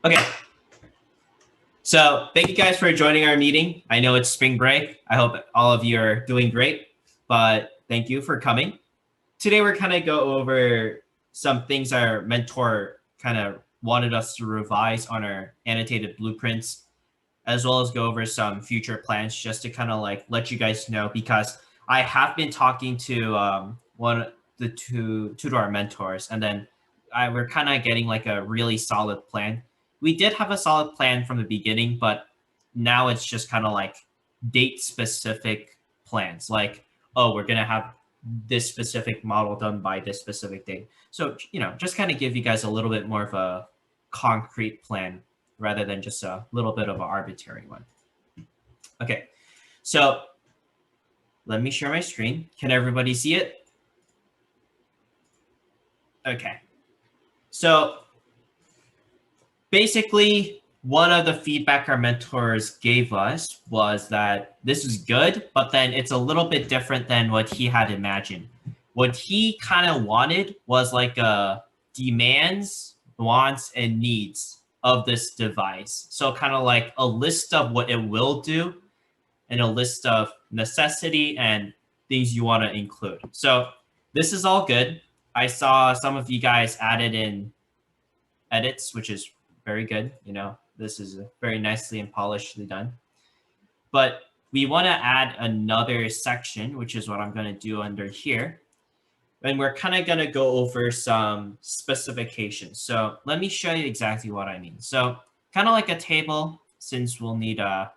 Okay, so thank you guys for joining our meeting. I know it's spring break. I hope all of you are doing great, but thank you for coming. Today we're kind of go over some things our mentor kind of wanted us to revise on our annotated blueprints, as well as go over some future plans just to kind of like let you guys know, because I have been talking to one of the two to our mentors, and then we're kind of getting like a really solid plan. We did have a solid plan from the beginning, but now it's just kind of like date specific plans, like, oh, we're gonna have this specific model done by this specific date. So just kind of give you guys a little bit more of a concrete plan rather than just a little bit of an arbitrary one. Okay, so let me share my screen. Can everybody see it? Okay, so basically one of the feedback our mentors gave us was that this is good, but then it's a little bit different than what he had imagined. What he kind of wanted was like a demands, wants, and needs of this device. So kind of like a list of what it will do and a list of necessity and things you want to include. So this is all good. I saw some of you guys added in edits, which is very good. This is very nicely and polishedly done. But we want to add another section, which is what I'm going to do under here. And we're kind of going to go over some specifications. So let me show you exactly what I mean. So kind of like a table, since we'll need a,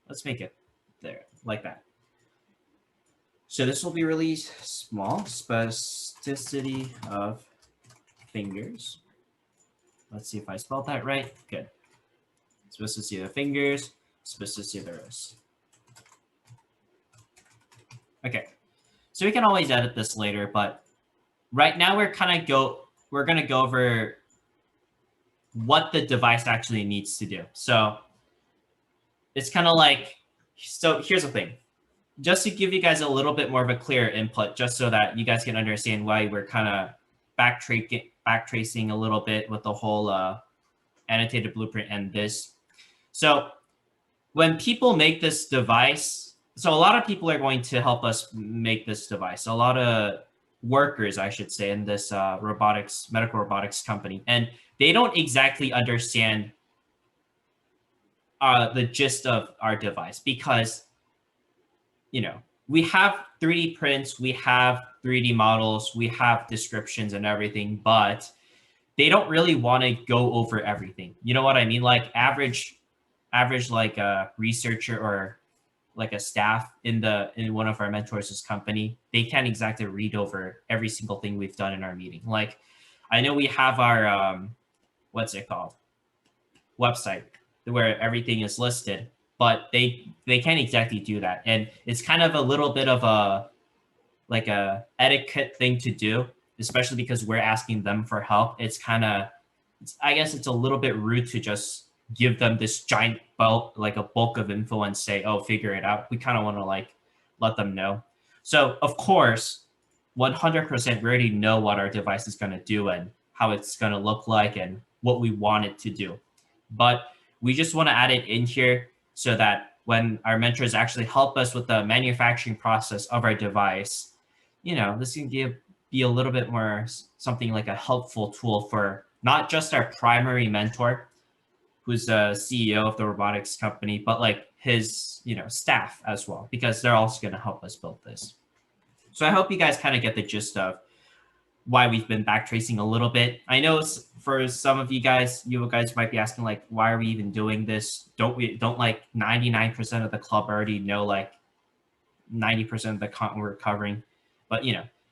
let's make it there, like that. So this will be really small, spasticity of fingers. Let's see if I spelled that right. Good. Spasticity of the fingers, spasticity of the wrist. Okay. So we can always edit this later, but right now we're gonna go over what the device actually needs to do. So it's kind of like, so here's the thing. Just to give you guys a little bit more of a clear input, just so that you guys can understand why we're kind of backtracing a little bit with the whole annotated blueprint and this. So when people make this device, so a lot of people are going to help us make this device. A lot of workers, I should say, in this medical robotics company, and they don't exactly understand the gist of our device, because we have 3D prints, we have 3D models, we have descriptions and everything, but they don't really want to go over everything. You know what I mean? Like average like a researcher or like a staff in one of our mentors' company, they can't exactly read over every single thing we've done in our meeting. Like I know we have our what's it called? Website where everything is listed, but they can't exactly do that. And it's kind of a little bit of a etiquette thing to do, especially because we're asking them for help. I guess it's a little bit rude to just give them this giant bulk, like a bulk of info, and say, oh, figure it out. We kind of want to like let them know. So of course, 100% we already know what our device is going to do and how it's going to look like and what we want it to do. But we just want to add it in here so that when our mentors actually help us with the manufacturing process of our device, this can be a little bit more something like a helpful tool for not just our primary mentor, who's the CEO of the robotics company, but like his, staff as well, because they're also going to help us build this. So I hope you guys kind of get the gist of why we've been backtracing a little bit. I know for some of you guys might be asking, like, why are we even doing this? Don't like 99% of the club already know like 90% of the content we're covering? But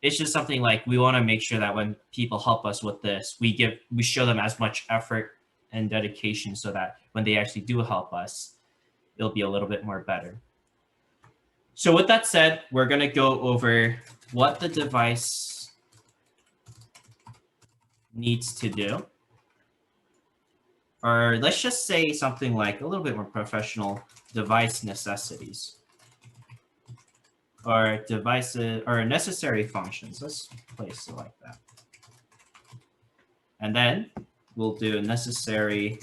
it's just something like we want to make sure that when people help us with this, we show them as much effort and dedication so that when they actually do help us, it'll be a little bit more better. So with that said, we're going to go over what the device needs to do. Or let's just say something like a little bit more professional: device necessities. Or devices or necessary functions. Let's place it like that. And then we'll do necessary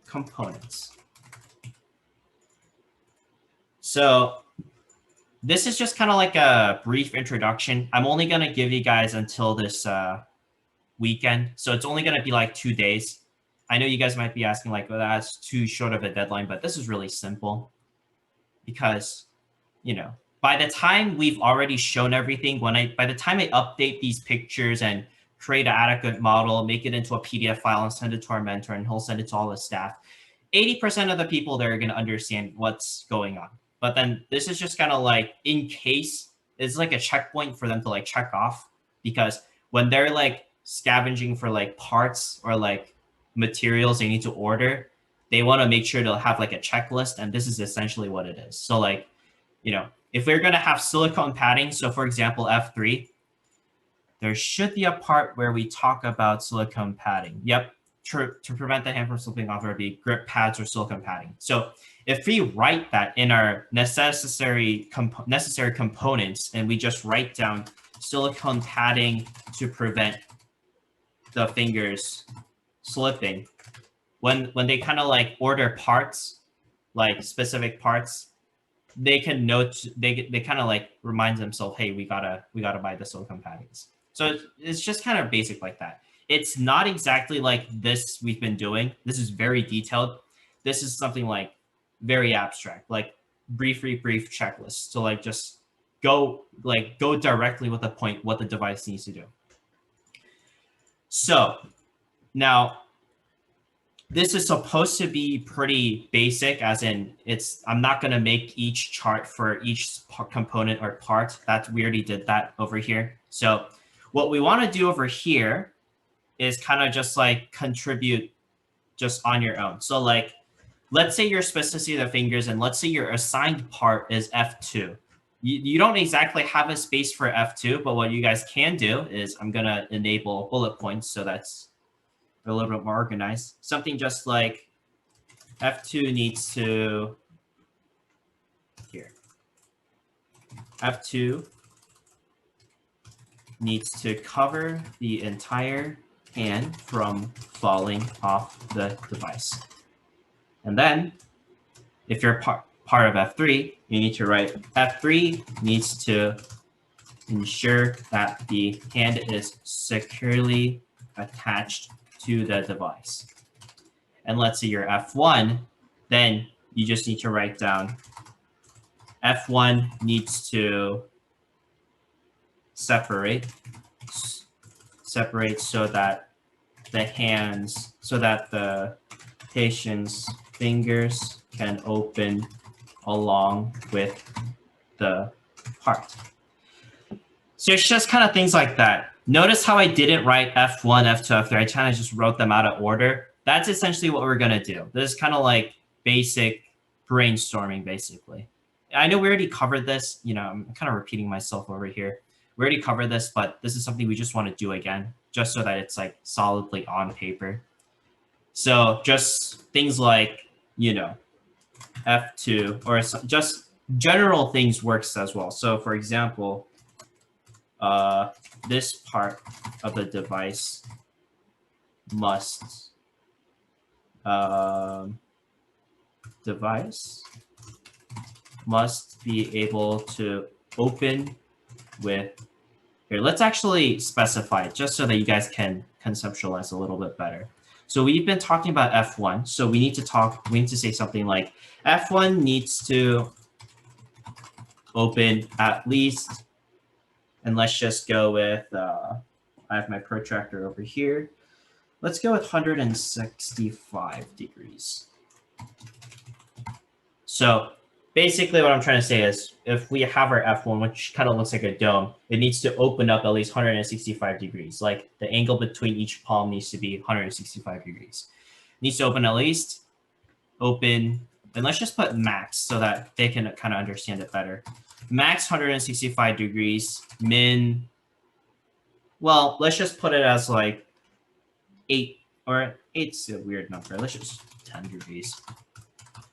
components. So this is just kind of like a brief introduction. I'm only going to give you guys until this weekend. So it's only going to be like 2 days. I know you guys might be asking like, well, that's too short of a deadline, but this is really simple because, you know, by the time we've already shown everything, by the time I update these pictures and create an adequate model, make it into a PDF file and send it to our mentor, and he'll send it to all the staff, 80% of the people there are going to understand what's going on. But then this is just kind of like, in case, it's like a checkpoint for them to like check off, because when they're like scavenging for like parts or like materials they need to order, they want to make sure they'll have like a checklist, and this is essentially what it is. So like, you know, if we're going to have silicone padding, so for example, F3, there should be a part where we talk about silicone padding. Yep, to prevent the hand from slipping off, there would be grip pads or silicone padding. So if we write that in our necessary components, and we just write down silicone padding to prevent the fingers slipping, when they kind of like order parts, like specific parts, they can note, they kind of like remind themselves, hey, we gotta buy the silicone paddings. So it's just kind of basic like that. It's not exactly like this we've been doing. This is very detailed. This is something like very abstract, like brief checklist. So like just go directly with the point, what the device needs to do. So now this is supposed to be pretty basic, as in I'm not going to make each chart for each component or part. We already did that over here. So what we want to do over here is kind of just like contribute just on your own. So like, let's say you're supposed to see the fingers, and let's say your assigned part is F2. You don't exactly have a space for F2, but what you guys can do is I'm going to enable bullet points, so that's a little bit more organized. Something just like F2 needs to, here, F2 needs to cover the entire hand from falling off the device. And then if you're part of F3, you need to write F3 needs to ensure that the hand is securely attached to the device. And let's say you're F1, then you just need to write down F1 needs to separate so that the patient's fingers can open along with the part. So it's just kind of things like that. Notice how I didn't write F1, F2, F3. I kind of just wrote them out of order. That's essentially what we're going to do. This is kind of like basic brainstorming, basically. I know we already covered this. You know, I'm kind of repeating myself over here. We already covered this, but this is something we just want to do again, just so that it's like solidly on paper. So just things like, you know, F2, or just general things works as well. So for example, this part of the device must be able to open with, here, let's actually specify it just so that you guys can conceptualize a little bit better. So we've been talking about F1. So we need to say something like F1 needs to open at least, and let's just go with, I have my protractor over here. Let's go with 165 degrees. So basically what I'm trying to say is, if we have our F1, which kind of looks like a dome, it needs to open up at least 165 degrees. Like the angle between each palm needs to be 165 degrees. It needs to open at least, open, and let's just put max so that they can kind of understand it better. Max 165 degrees, min, well, let's just put it as like 8, or 8's a weird number. Let's just 10 degrees.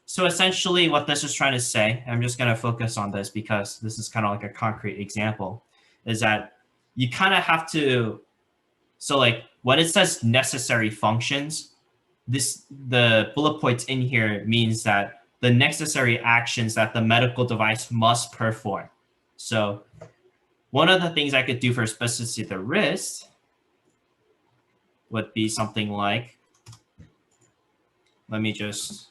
So essentially what this is trying to say, I'm just going to focus on this because this is kind of like a concrete example, is that you kind of have to So like when it says necessary functions, the bullet points in here means that the necessary actions that the medical device must perform. So one of the things I could do for specificity of the wrist would be something like, let me just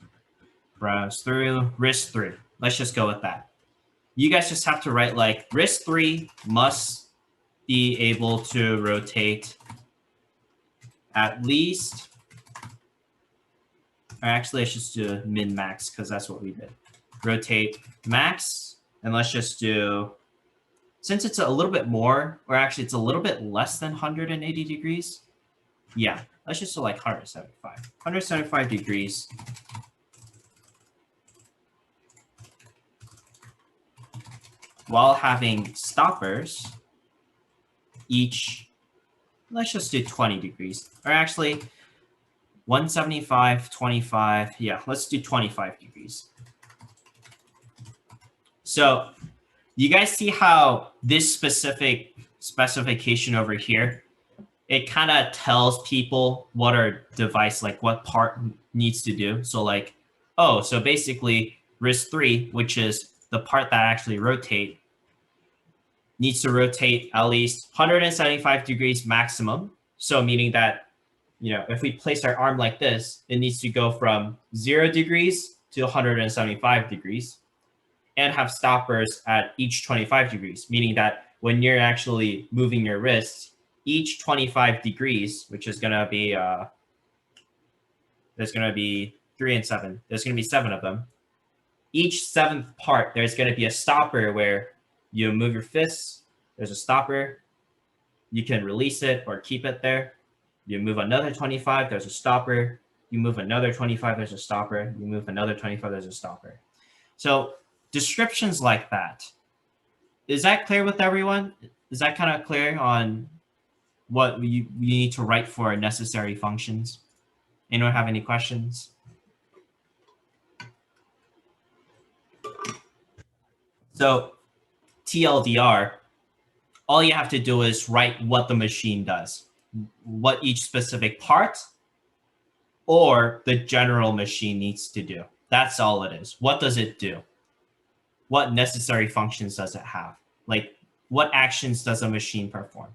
browse through wrist 3. Let's just go with that. You guys just have to write like wrist 3 must be able to rotate at least, or actually let's just do min max because that's what we did. Rotate max, and let's just do, since it's a little bit more, or actually it's a little bit less than 180 degrees. Yeah, let's just do like 175. 175 degrees. While having stoppers, each, let's just do 20 degrees. Or actually, 175, 25, yeah, let's do 25 degrees. So you guys see how this specific specification over here, it kind of tells people what our device, like what part needs to do. So like, oh, so basically wrist 3, which is the part that actually rotate, needs to rotate at least 175 degrees maximum. So meaning that, you know, if we place our arm like this, it needs to go from 0 degrees to 175 degrees and have stoppers at each 25 degrees, meaning that when you're actually moving your wrist, each 25 degrees, which is going to be, there's going to be 3 and 7. There's going to be 7 of them. Each 7th part, there's going to be a stopper where you move your fists, there's a stopper, you can release it or keep it there. You move another 25, there's a stopper. You move another 25, there's a stopper. You move another 25, there's a stopper. So descriptions like that. Is that clear with everyone? Is that kind of clear on what you need to write for necessary functions? Anyone have any questions? So TLDR, all you have to do is write what the machine does, what each specific part or the general machine needs to do. That's all it is. What does it do? What necessary functions does it have? Like, what actions does a machine perform?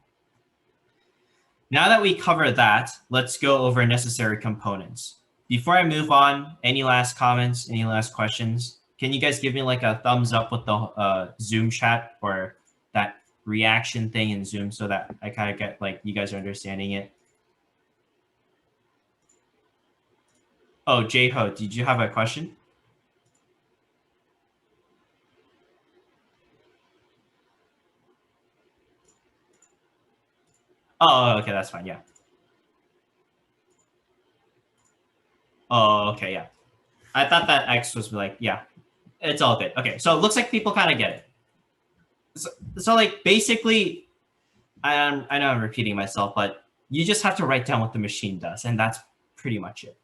Now that we cover that, let's go over necessary components. Before I move on, any last comments, any last questions? Can you guys give me like a thumbs up with the Zoom chat or that reaction thing in Zoom so that I kind of get like you guys are understanding it? Oh, J-Ho, did you have a question? Oh, okay, that's fine, yeah. Oh, okay, yeah. I thought that X was like, yeah, it's all good. Okay, so it looks like people kind of get it. So like basically, I know I'm repeating myself, but you just have to write down what the machine does, and that's pretty much it.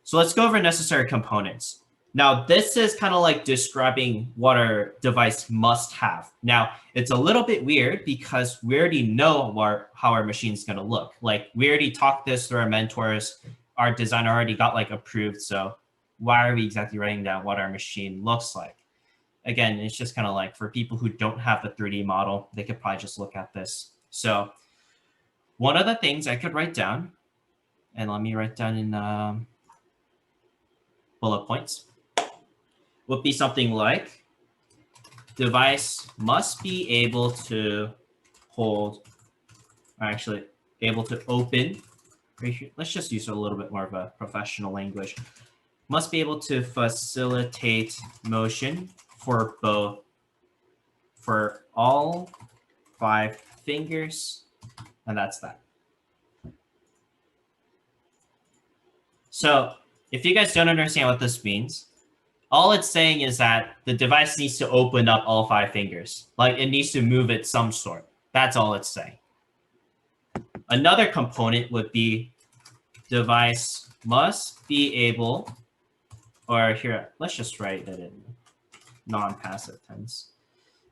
So let's go over necessary components. Now, this is kind of like describing what our device must have. Now, it's a little bit weird because we already know how our machine is going to look. Like, we already talked this through our mentors. Our designer already got like approved. So why are we exactly writing down what our machine looks like? Again, it's just kind of like for people who don't have the 3D model, they could probably just look at this. So one of the things I could write down, and let me write down in bullet points, would be something like device must be able to hold, or actually able to open. Let's just use a little bit more of a professional language. Must be able to facilitate motion for all 5 fingers, and that's that. So if you guys don't understand what this means, all it's saying is that the device needs to open up all 5 fingers. Like it needs to move it some sort. That's all it's saying. Another component would be device must be able, or here, let's just write it in non-passive tense.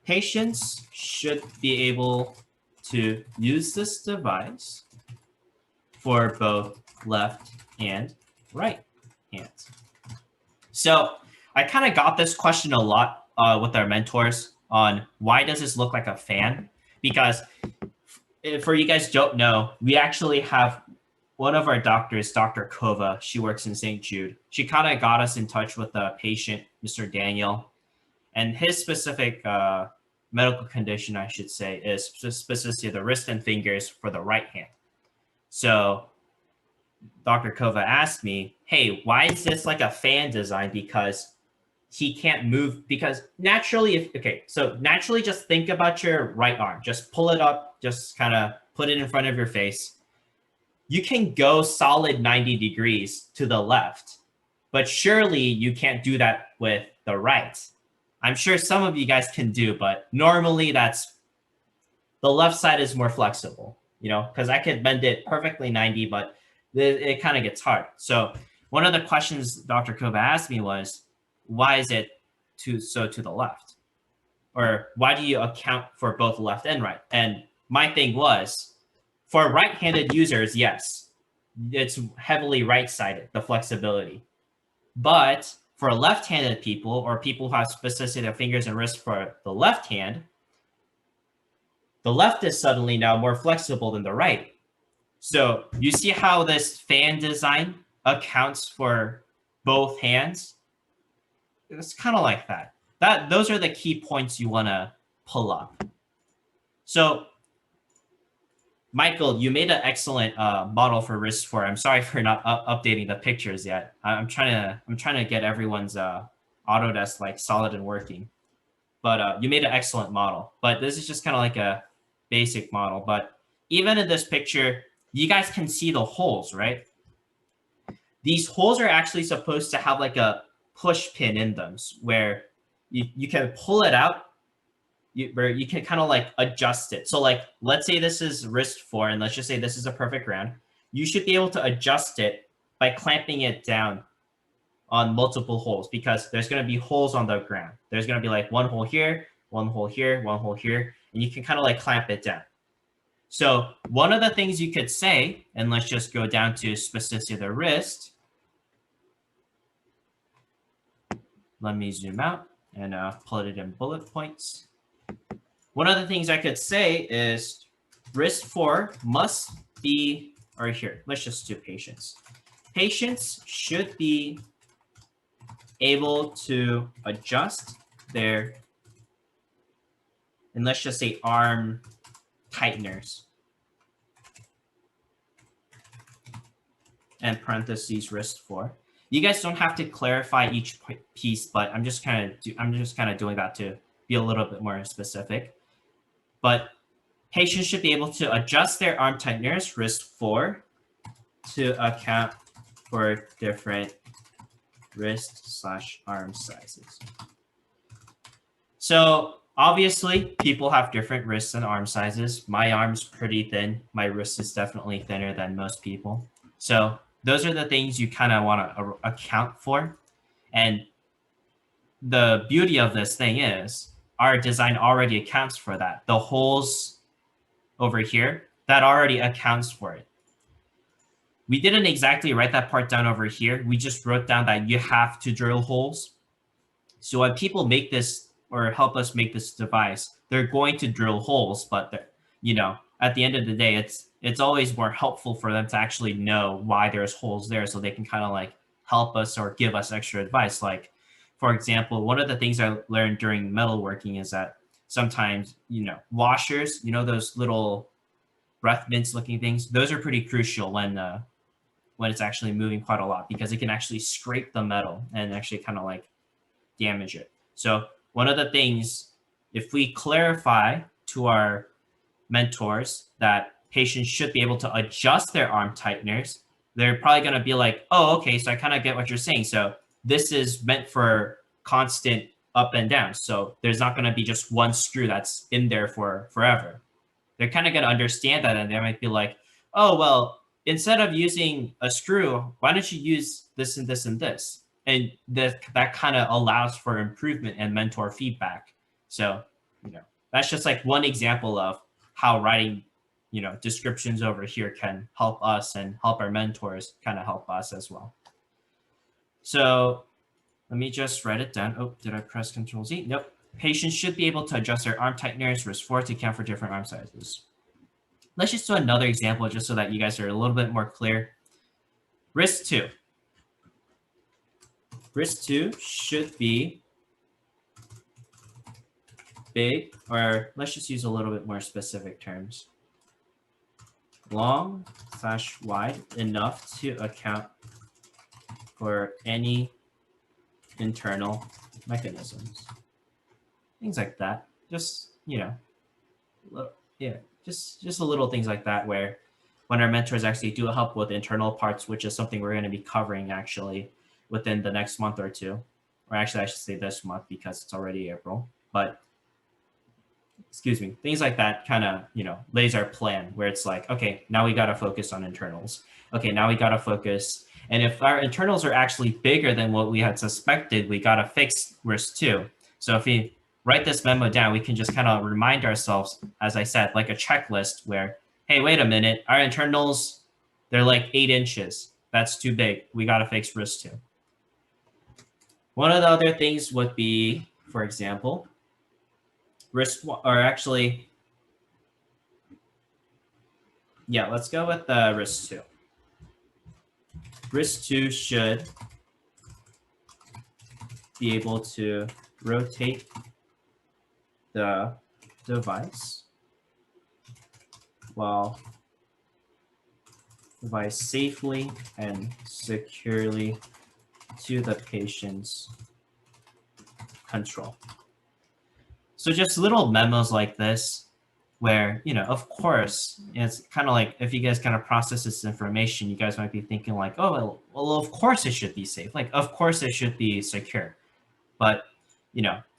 Patients should be able to use this device for both left and right hands. So I kind of got this question a lot with our mentors on why does this look like a fan? Because for you guys don't know, we actually have one of our doctors, Dr. Kova. She works in St. Jude. She kind of got us in touch with a patient, Mr. Daniel, and his specific medical condition, I should say, is specifically the wrist and fingers for the right hand. So Dr. Kova asked me, hey, why is this like a fan design? Because he can't move, because naturally, naturally just think about your right arm. Just pull it up, just kind of put it in front of your face. You can go solid 90 degrees to the left, but surely you can't do that with the right. I'm sure some of you guys can do, but normally that's the left side is more flexible, because I could bend it perfectly 90, but it kind of gets hard. So one of the questions Dr. Kova asked me was, why is it to the left? Or why do you account for both left and right? And my thing was, for right-handed users, yes, it's heavily right-sided, the flexibility. But for left-handed people, or people who have specifically their fingers and wrists for the left hand, the left is suddenly now more flexible than the right. So you see how this fan design accounts for both hands? It's kind of like that. Those are the key points you want to pull up. So Michael, you made an excellent model for wrist 4. I'm sorry for not updating the pictures yet. I'm trying to get everyone's Autodesk like solid and working. But you made an excellent model. But this is just kind of like a basic model. But even in this picture, you guys can see the holes, right? These holes are actually supposed to have like a push pin in them, where you can pull it out, where you can kind of like adjust it. So like, let's say this is wrist 4, and let's just say this is a perfect round. You should be able to adjust it by clamping it down on multiple holes, because there's going to be holes on the ground. There's going to be like one hole here, one hole here, one hole here, and you can kind of like clamp it down. So one of the things you could say, and let's just go down to specifically the wrist. Let me zoom out and put it in bullet points. One of the things I could say is wrist 4 must be, or here, let's just do patients. Patients should be able to adjust their, and let's just say arm tighteners, and parentheses wrist 4. You guys don't have to clarify each piece, but I'm just kind of doing that to be a little bit more specific. But patients should be able to adjust their arm tighteners, wrist 4, to account for different wrist/arm sizes. So obviously, people have different wrists and arm sizes. My arm's pretty thin. My wrist is definitely thinner than most people. So those are the things you kind of want to account for. And the beauty of this thing is our design already accounts for that. The holes over here, that already accounts for it. We didn't exactly write that part down over here. We just wrote down that you have to drill holes. So when people make this or help us make this device, they're going to drill holes, but at the end of the day, it's always more helpful for them to actually know why there's holes there, so they can kind of like help us or give us extra advice. Like, for example, one of the things I learned during metalworking is that sometimes, washers, those little breath mints looking things, those are pretty crucial when it's actually moving quite a lot, because it can actually scrape the metal and actually kind of like damage it. So one of the things, if we clarify to our mentors that patients should be able to adjust their arm tighteners, they're probably going to be like, oh, okay, so I kind of get what you're saying. So this is meant for constant up and down. So there's not going to be just one screw that's in there for forever. They're kind of going to understand that, and they might be like, oh, well, instead of using a screw, why don't you use this and this and this? And that kind of allows for improvement and mentor feedback. So, that's just like one example of how writing descriptions over here can help us and help our mentors kind of help us as well. So let me just write it down. Oh, did I press Control Z? Nope. Patients should be able to adjust their arm tighteners, risk 4 to account for different arm sizes. Let's just do another example just so that you guys are a little bit more clear. Risk 2. Risk 2 should be big, or let's just use a little bit more specific terms. Long/wide enough to account for any internal mechanisms. Things like that. Just, just a little things like that where when our mentors actually do help with internal parts, which is something we're going to be covering actually within the next month or two, or actually I should say this month because it's already April, but excuse me, things like that kind of, lays our plan where it's like, okay, now we got to focus on internals. Okay, now we got to focus. And if our internals are actually bigger than what we had suspected, we got to fix risk 2. So if we write this memo down, we can just kind of remind ourselves, as I said, like a checklist where, hey, wait a minute, our internals, they're like 8 inches. That's too big. We got to fix risk 2. One of the other things would be, for example, risk 1, or actually, yeah, let's go with risk 2. Risk 2 should be able to rotate the device while device safely and securely to the patient's control. So just little memos like this where, of course, it's kind of like if you guys kind of process this information, you guys might be thinking like, oh, well, of course it should be safe. Like, of course it should be secure. But,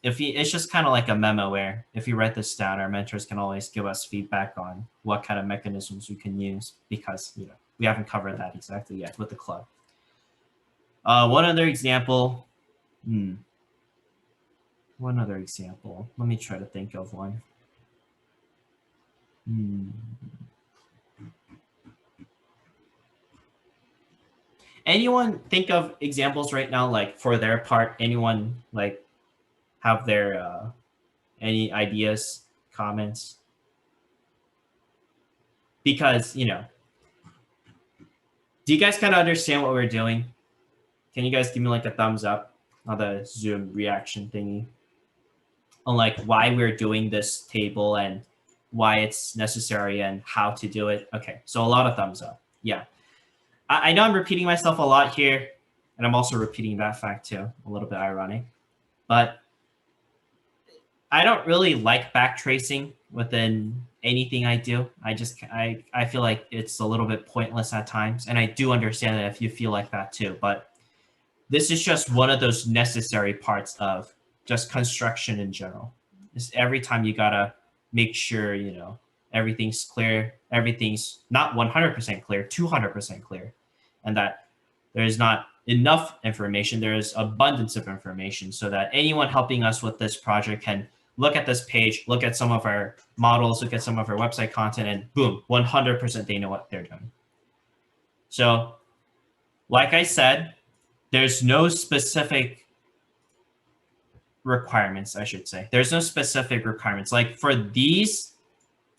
it's just kind of like a memo where if you write this down, our mentors can always give us feedback on what kind of mechanisms we can use because, we haven't covered that exactly yet with the club. One other example. One other example. Let me try to think of one. Anyone think of examples right now, like for their part? Anyone like have their any ideas, comments? Because do you guys kind of understand what we're doing? Can you guys give me like a thumbs up on the Zoom reaction thingy on like why we're doing this table and why it's necessary and how to do it? Okay, so a lot of thumbs up. Yeah. I know I'm repeating myself a lot here, and I'm also repeating that fact too, a little bit ironic. But I don't really like backtracing within anything I do. I feel like it's a little bit pointless at times, and I do understand that if you feel like that too. But this is just one of those necessary parts of just construction in general. Just every time you gotta make sure, everything's clear, everything's not 100% clear, 200% clear, and that there's not enough information, there is abundance of information so that anyone helping us with this project can look at this page, look at some of our models, look at some of our website content, and boom, 100% they know what they're doing. So, like I said, there's no specific requirements, I should say. There's no specific requirements. Like for these,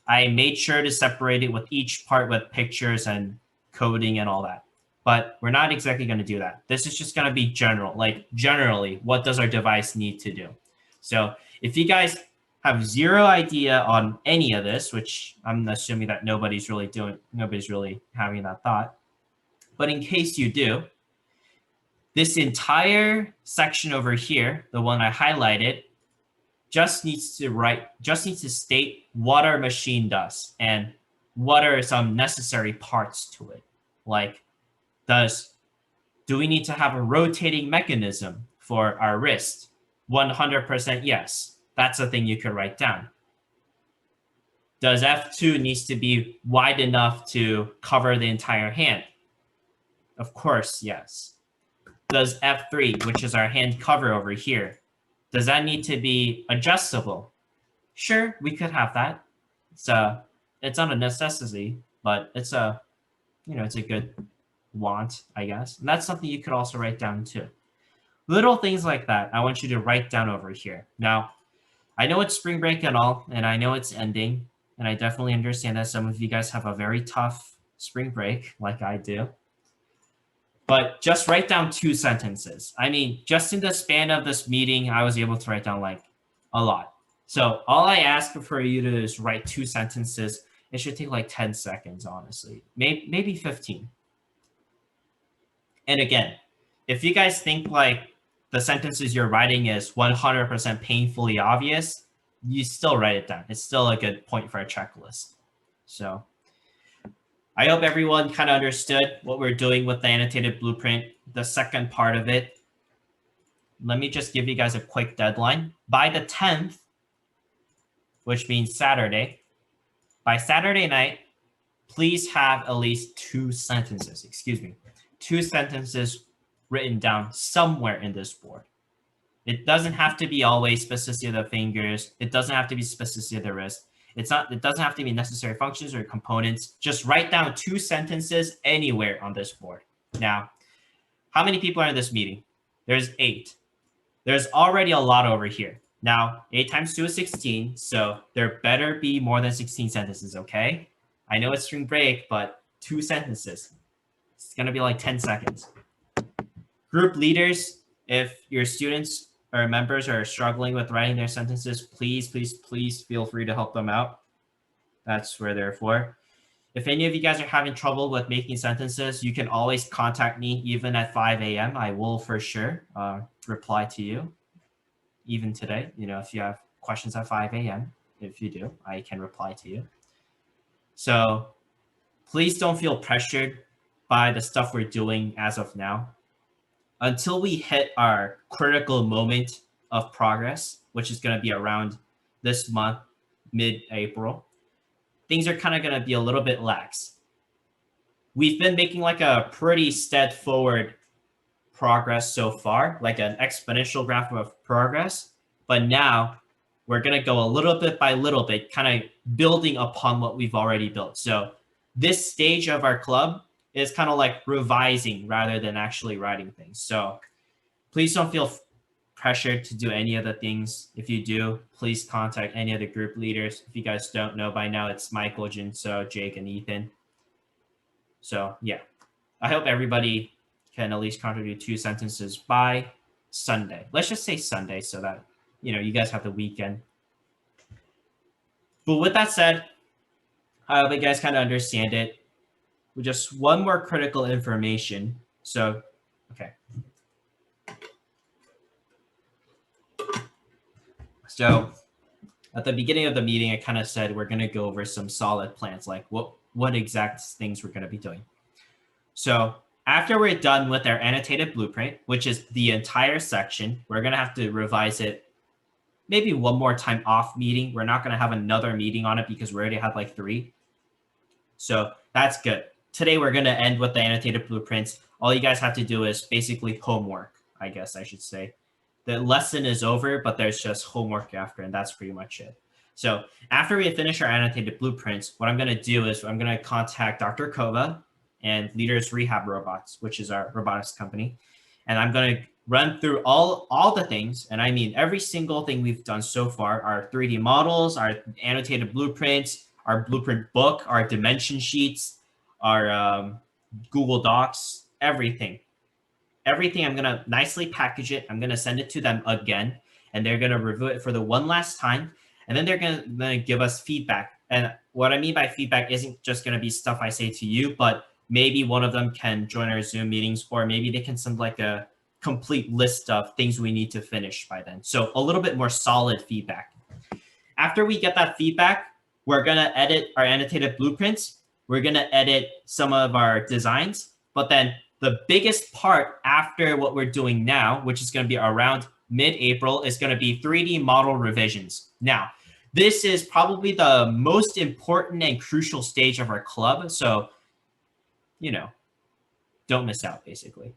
I made sure to separate it with each part with pictures and coding and all that. But we're not exactly going to do that. This is just going to be general, like generally, what does our device need to do? So if you guys have zero idea on any of this, which I'm assuming that nobody's really having that thought. But in case you do, this entire section over here, the one I highlighted, just needs to state what our machine does and what are some necessary parts to it. Like, do we need to have a rotating mechanism for our wrist? 100% yes. That's a thing you could write down. Does F2 needs to be wide enough to cover the entire hand? Of course, yes. Does F3, which is our hand cover over here, does that need to be adjustable? Sure, we could have that. So it's not a necessity, but it's a, it's a good want, I guess. And that's something you could also write down too. Little things like that, I want you to write down over here. Now, I know it's spring break and all, and I know it's ending, and I definitely understand that some of you guys have a very tough spring break, like I do. But just write down 2 sentences. I mean, just in the span of this meeting, I was able to write down like a lot. So all I ask for you to do is write 2 sentences. It should take like 10 seconds, honestly, maybe 15. And again, if you guys think like the sentences you're writing is 100% painfully obvious, you still write it down. It's still a good point for a checklist. So I hope everyone kind of understood what we're doing with the annotated blueprint, the second part of it. Let me just give you guys a quick deadline. By the 10th, which means Saturday, by Saturday night, please have at least 2 sentences, 2 sentences written down somewhere in this board. It doesn't have to be always specificity of the fingers. It doesn't have to be specificity of the wrist. It doesn't have to be necessary functions or components. Just write down 2 sentences anywhere on this board. Now, how many people are in this meeting? There's 8. There's already a lot over here. Now, 8 times 2 is 16, so there better be more than 16 sentences, okay? I know it's spring break, but 2 sentences. It's gonna be like 10 seconds. Group leaders, if your students or members are struggling with writing their sentences, please feel free to help them out. That's what they're for. If any of you guys are having trouble with making sentences, you can always contact me even at 5 a.m. I will for sure reply to you. Even today, if you have questions at 5 a.m., if you do, I can reply to you. So please don't feel pressured by the stuff we're doing as of now. Until we hit our critical moment of progress, which is going to be around this month, mid-April, things are kind of going to be a little bit lax. We've been making like a pretty steadfast progress so far, like an exponential graph of progress. But now we're going to go a little bit by little bit, kind of building upon what we've already built. So this stage of our club is kind of like revising rather than actually writing things. So please don't feel pressured to do any of the things. If you do, please contact any of the group leaders. If you guys don't know by now, it's Michael, Jinso, Jake, and Ethan. So yeah, I hope everybody can at least contribute 2 sentences by Sunday. Let's just say Sunday so that, you guys have the weekend. But with that said, I hope you guys kind of understand it. With just one more critical information. So, okay. So at the beginning of the meeting, I kind of said we're going to go over some solid plans, like what exact things we're going to be doing. So after we're done with our annotated blueprint, which is the entire section, we're going to have to revise it maybe one more time off meeting. We're not going to have another meeting on it because we already had like 3. So that's good. Today, we're going to end with the annotated blueprints. All you guys have to do is basically homework, I guess I should say. The lesson is over, but there's just homework after, and that's pretty much it. So after we finish our annotated blueprints, what I'm going to do is I'm going to contact Dr. Kova and Leaders Rehab Robots, which is our robotics company. And I'm going to run through all the things, and I mean every single thing we've done so far, our 3D models, our annotated blueprints, our blueprint book, our dimension sheets, our Google Docs, everything. Everything, I'm going to nicely package it. I'm going to send it to them again, and they're going to review it for the one last time. And then they're going to give us feedback. And what I mean by feedback isn't just going to be stuff I say to you, but maybe one of them can join our Zoom meetings, or maybe they can send like a complete list of things we need to finish by then. So a little bit more solid feedback. After we get that feedback, we're going to edit our annotated blueprints. We're going to edit some of our designs, but then the biggest part after what we're doing now, which is going to be around mid-April, is going to be 3D model revisions. Now, this is probably the most important and crucial stage of our club. So, don't miss out, basically.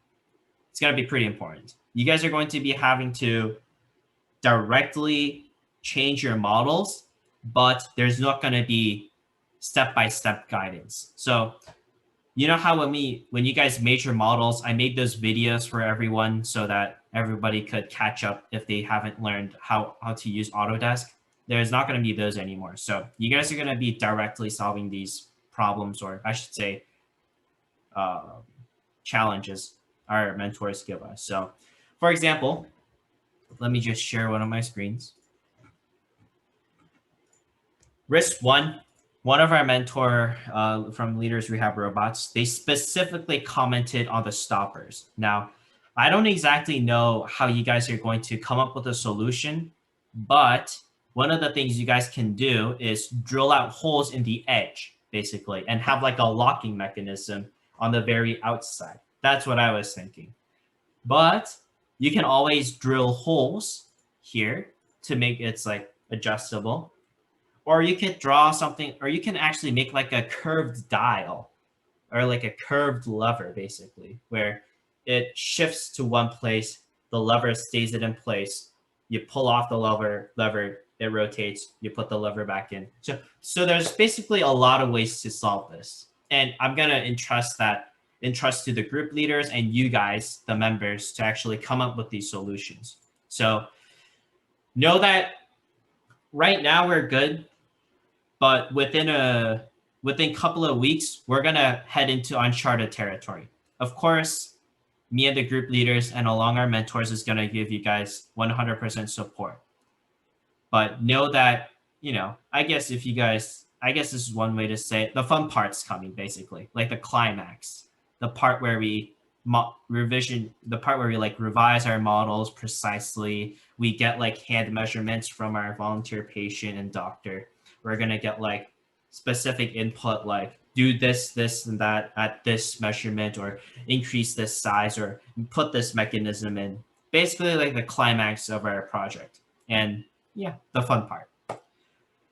It's going to be pretty important. You guys are going to be having to directly change your models, but there's not going to be step-by-step guidance. So you know how when you guys made your models, I made those videos for everyone so that everybody could catch up if they haven't learned how to use Autodesk. There's not going to be those anymore. So you guys are going to be directly solving these problems, or I should say challenges our mentors give us. So for example, let me just share one of my screens. Risk one of our mentor from Leaders Rehab Robots, they specifically commented on the stoppers. Now, I don't exactly know how you guys are going to come up with a solution, but one of the things you guys can do is drill out holes in the edge, basically, and have like a locking mechanism on the very outside. That's what I was thinking. But you can always drill holes here to make it's like adjustable. Or you could draw something, or you can actually make like a curved dial or like a curved lever, basically, where it shifts to one place, the lever stays it in place. You pull off the lever, it rotates, you put the lever back in. So there's basically a lot of ways to solve this. And I'm going to entrust to the group leaders and you guys, the members, to actually come up with these solutions. So know that right now we're good. But within a couple of weeks, we're going to head into uncharted territory. Of course, me and the group leaders and along our mentors is going to give you guys 100% support. But know that, I guess this is one way to say it, the fun part's coming, basically, like the climax, the part where we revise our models precisely. We get like hand measurements from our volunteer patient and doctor. We're going to get like specific input, like do this, and that at this measurement, or increase this size, or put this mechanism in. Basically like the climax of our project. And yeah, the fun part.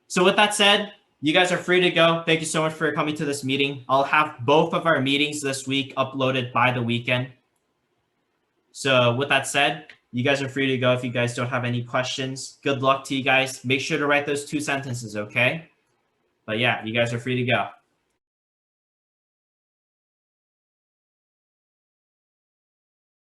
So with that said, you guys are free to go. Thank you so much for coming to this meeting. I'll have both of our meetings this week uploaded by the weekend. So with that said, you guys are free to go if you guys don't have any questions. Good luck to you guys. Make sure to write those 2 sentences, okay? But yeah, you guys are free to go.